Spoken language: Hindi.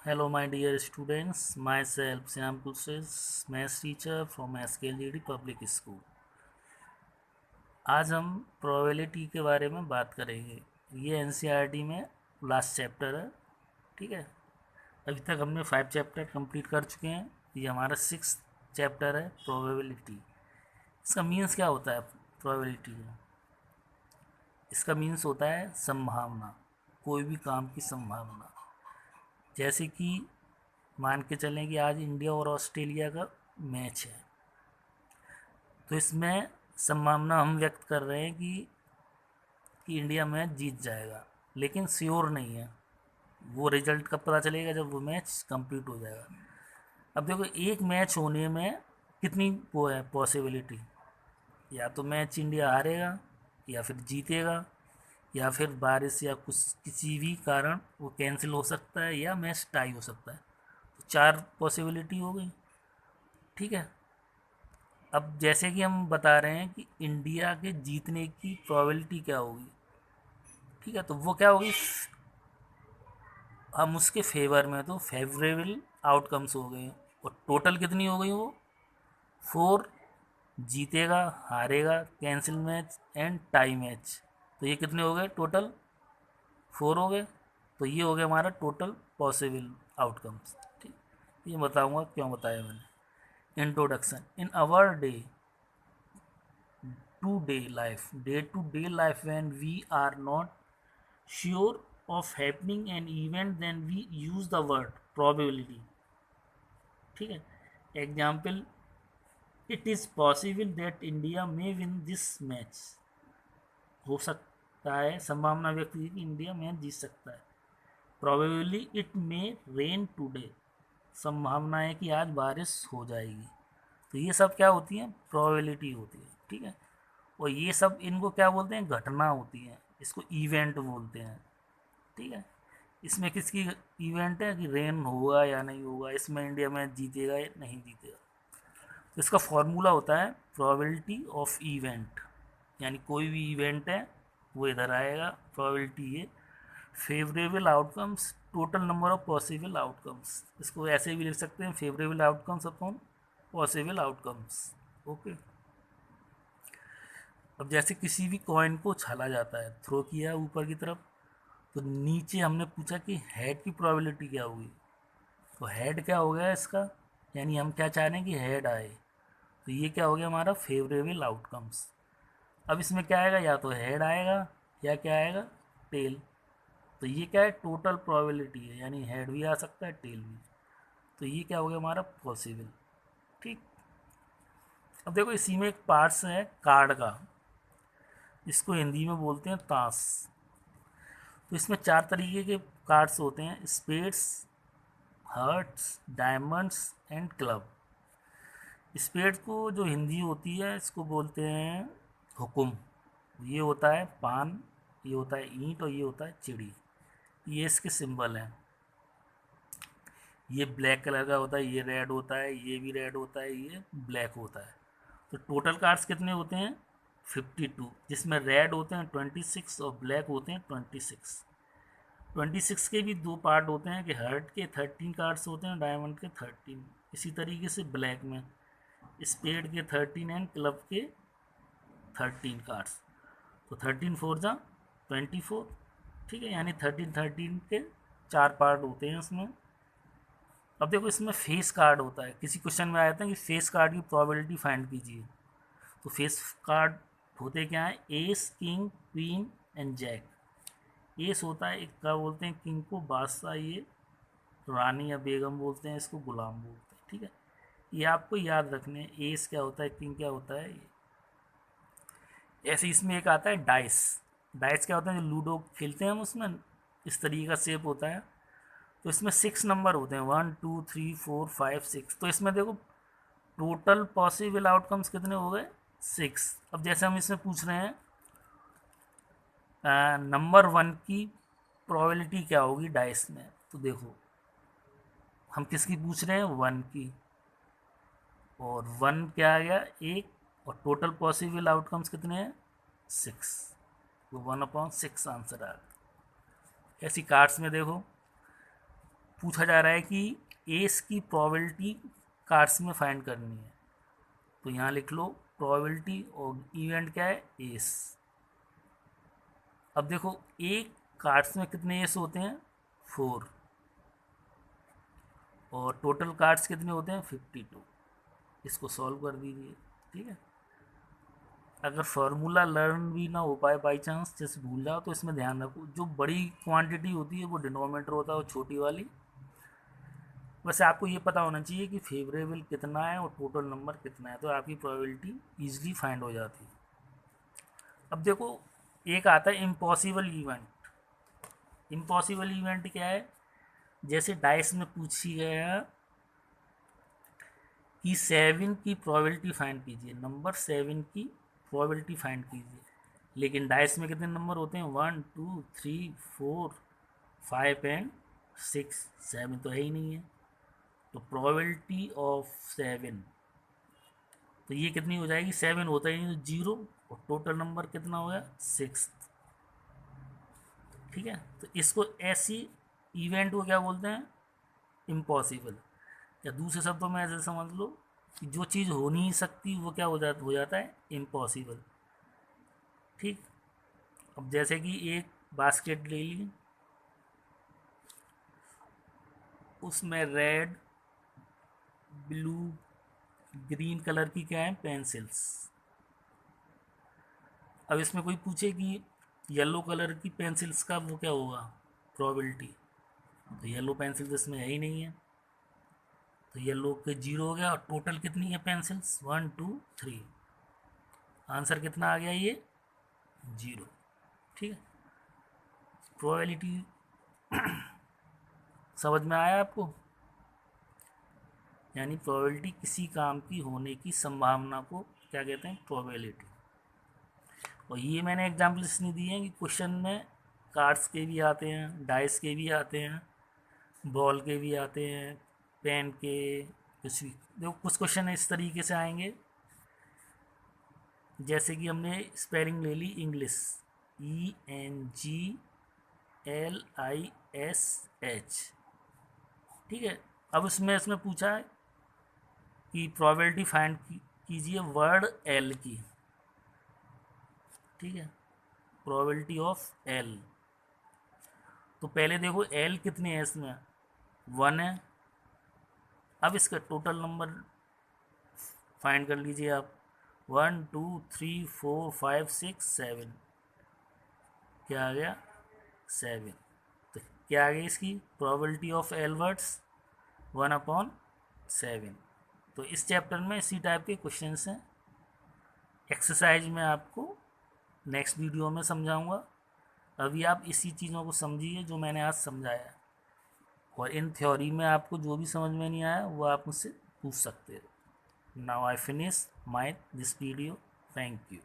Hello, my dear students. Myself, Syam Pulses, math teacher from SKLGD Public School. आज हम प्रोबेबिलिटी के बारे में बात करेंगे। ये एनसीईआरटी में लास्ट चैप्टर है, ठीक है। अभी तक हमने 5 चैप्टर कंप्लीट कर चुके हैं। ये हमारा 6th चैप्टर है, प्रोबेबिलिटी। इसका मीन्स क्या होता है प्रोबेबिलिटी का? इसका मीन्स होता है संभावना, कोई भी काम की संभावना। जैसे कि मान के चलें कि आज इंडिया और ऑस्ट्रेलिया का मैच है, तो इसमें संभावना हम व्यक्त कर रहे हैं कि इंडिया मैच जीत जाएगा, लेकिन श्योर नहीं है। वो रिजल्ट कब पता चलेगा? जब वो मैच कंप्लीट हो जाएगा। अब देखो, एक मैच होने में कितनी वो है पॉसिबिलिटी? या तो मैच इंडिया हारेगा, या फिर जीतेगा, या फिर बारिश या कुछ किसी भी कारण वो कैंसिल हो सकता है, या मैच टाई हो सकता है। तो 4 पॉसिबिलिटी हो गई, ठीक है। अब जैसे कि हम बता रहे हैं कि इंडिया के जीतने की प्रोबेबिलिटी क्या होगी, ठीक है, तो वो क्या होगी? हम उसके फेवर में, तो फेवरेबल आउटकम्स हो गए। और टोटल कितनी हो गई? वो 4। जीतेगा, हारेगा, cancel match and tie match. तो ये कितने हो गए टोटल? 4 हो गए। तो ये हो गया हमारा टोटल पॉसिबल आउटकम्स, ठीक। ये बताऊंगा क्यों बताया मैंने। Introduction. In our day to day life, when we are not sure of happening an event, then we use the word probability, ठीक है। Example, it is possible that India may win this match. हो सकता है, संभावना व्यक्त की कि इंडिया मैच जीत सकता है। Probably it may rain today, संभावना है कि आज बारिश हो जाएगी। तो ये सब क्या होती है? प्रोबेबिलिटी होती है, ठीक है। और ये सब, इनको क्या बोलते हैं? घटना होती है। इसको इवेंट बोलते हैं, ठीक है। इसमें किसकी इवेंट है कि रेन होगा या नहीं होगा, इसमें इंडिया मैच जीतेगा या नहीं जीतेगा। तो इसका फॉर्मूला होता है प्रोबेबिलिटी ऑफ इवेंट, यानी कोई भी इवेंट है वो इधर आएगा। प्रोबेबिलिटी ये favourable outcomes, total number of possible outcomes. इसको ऐसे भी लिख सकते हैं, favourable outcomes upon possible outcomes, okay. अब जैसे किसी भी कॉइन को उछाला जाता है, थ्रो किया ऊपर की तरफ, तो नीचे हमने पूछा कि हेड की प्रोबेबिलिटी क्या होगी। तो हेड क्या हो गया इसका? यानी हम क्या चाह रहे हैं कि हेड आए। तो ये क्या हो गया हमारा? Favourable outcomes. अब इसमें क्या आएगा? या तो हेड आएगा, या क्या आएगा? टेल। तो ये क्या है? टोटल प्रोबेबिलिटी है, यानी हेड भी आ सकता है, टेल भी। तो ये क्या हो गया हमारा? पॉसिबल, ठीक। अब देखो, इसी में एक पार्ट्स है कार्ड का, इसको हिंदी में बोलते हैं ताश। तो इसमें 4 तरीके के कार्ड्स होते हैं: spades, hearts, diamonds and club. Spade को जो हिंदी होती है, इसको बोलते हैं हुकुम। ये होता है पान, ये होता है ईंट, और ये होता है चिड़ी। ये इसके सिंबल हैं। ये ब्लैक कलर का होता है, ये रेड होता है, ये भी रेड होता है, ये ब्लैक होता है। तो टोटल कार्ड्स कितने होते हैं? 52, जिसमें रेड होते हैं 26 और ब्लैक होते हैं 26। 26 के भी 2 पार्ट होते हैं कि हर्ट के 13 कार्ड्स होते हैं, डायमंड के 13। इसी तरीके से ब्लैक में स्पेड के 13 एंड क्लब के 13 कार्ड्स। तो 13 फोर जा 24, ठीक है। यानी 13 के 4 पार्ट होते हैं उसमें। अब देखो, इसमें फेस कार्ड होता है। किसी क्वेश्चन में आया था कि फेस कार्ड की प्रोबेबिलिटी फाइंड कीजिए। तो फेस कार्ड होते क्या है? Ace, king, queen and jack. Ace होता है, एक का बोलते हैं किंग को बादशाह, ये रानी या बेगम बोलते हैं, इसको गुलाम बोलते हैं, ठीक है। ये आपको याद रखने हैं, एस क्या होता है, किंग क्या होता है, ये। ऐसे इसमें एक आता है डाइस। डाइस क्या होता है? जो लूडो खेलते हैं हम, उसमें इस तरीके का शेप होता है। तो इसमें 6 नंबर होते हैं, 1 2 3 4 5 6। तो इसमें देखो, टोटल पॉसिबल आउटकम्स कितने हो गए? 6। अब जैसे हम इसमें पूछ रहे हैं नंबर 1 की प्रोबेबिलिटी क्या होगी डाइस में, तो देखो हम किसकी पूछ रहे हैं? 1 की। और 1 क्या आ गया? 1। और टोटल पॉसिबल आउटकम्स कितने हैं? 6। तो 1/6 आंसर आ गया। ऐसी कार्ड्स में देखो, पूछा जा रहा है कि एस की प्रोबेबिलिटी कार्ड्स में फाइंड करनी है, तो यहाँ लिख लो प्रोबेबिलिटी और इवेंट क्या है, एस। अब देखो एक कार्ड्स में कितने एस होते हैं, 4, और टोटल कार्ड्स कितने होते हैं, 52। इसको सॉल्व कर दीजिए। ठीक है, अगर फार्मूला लर्न भी ना हो पाए बाई चांस, जैसे भूल जाओ, तो इसमें ध्यान रखो जो बड़ी क्वांटिटी होती है वो डिनोमिनेटर होता है और छोटी वाली। वैसे आपको ये पता होना चाहिए कि फेवरेबल कितना है और टोटल नंबर कितना है, तो आपकी प्रोबेबिलिटी ईजिली फाइंड हो जाती है। अब देखो एक आता है इम्पॉसिबल इवेंट। इम्पॉसिबल इवेंट क्या है, जैसे डाइस में पूछी गया कि 7 की प्रोबेबिलिटी फाइंड कीजिए, नंबर 7 की प्रोबेबिलिटी फाइंड कीजिए, लेकिन डाइस में कितने नंबर होते हैं, 1 2 3 4 5 एंड 6, 7 तो है ही नहीं है, तो प्रोबेबिलिटी ऑफ 7, तो ये कितनी हो जाएगी, 7 होता ही नहीं तो 0, और टोटल नंबर कितना हो गया, 6। ठीक है, तो इसको ऐसी इवेंट को क्या बोलते हैं, इम्पॉसिबल, या दूसरे शब्दों में ऐसे समझ लो कि जो चीज़ हो नहीं सकती वो क्या हो जाता है, इम्पॉसिबल। ठीक, अब जैसे कि एक बास्केट ले ली, उसमें रेड ब्लू ग्रीन कलर की क्या है, पेंसिल्स। अब इसमें कोई पूछे कि येलो कलर की पेंसिल्स का वो क्या होगा, प्रोबेबिलिटी, तो येलो पेंसिल तो इसमें है ही नहीं है, तो येलो के 0 हो गया, और टोटल कितनी है पेंसिल्स, 1 2 3, आंसर कितना आ गया, ये 0। ठीक है, प्रोबेबिलिटी समझ में आया आपको, यानी प्रोबेबिलिटी किसी काम की होने की संभावना को क्या कहते हैं, प्रोबेबिलिटी। और ये मैंने एग्जाम्पल इसलिए दिए हैं कि क्वेश्चन में कार्ड्स के भी आते हैं, डाइस के भी आते हैं, बॉल के भी आते हैं, पेन के, कुछ भी। देखो कुछ क्वेश्चन इस तरीके से आएंगे, जैसे कि हमने स्पेलिंग ले ली इंग्लिश, ENGLISH। ठीक है, अब इसमें पूछा है कि प्रोबेबिलिटी फाइंड कीजिए वर्ड एल की। ठीक है, प्रोबेबिलिटी ऑफ एल, तो पहले देखो एल कितने है, इसमें 1 है। अब इसका टोटल नंबर फाइंड कर लीजिए आप, 1 2 3 4 5 6 7, क्या आ गया, 7। तो क्या आ गई इसकी प्रोबेबिलिटी ऑफ एल वर्ड्स, 1/7। तो इस चैप्टर में इसी टाइप के क्वेश्चंस हैं। एक्सरसाइज में आपको नेक्स्ट वीडियो में समझाऊंगा, अभी आप इसी चीज़ों को समझिए जो मैंने आज समझाया, और इन थ्योरी में आपको जो भी समझ में नहीं आया वो आप मुझसे पूछ सकते हो। Now I finish my this video, thank you.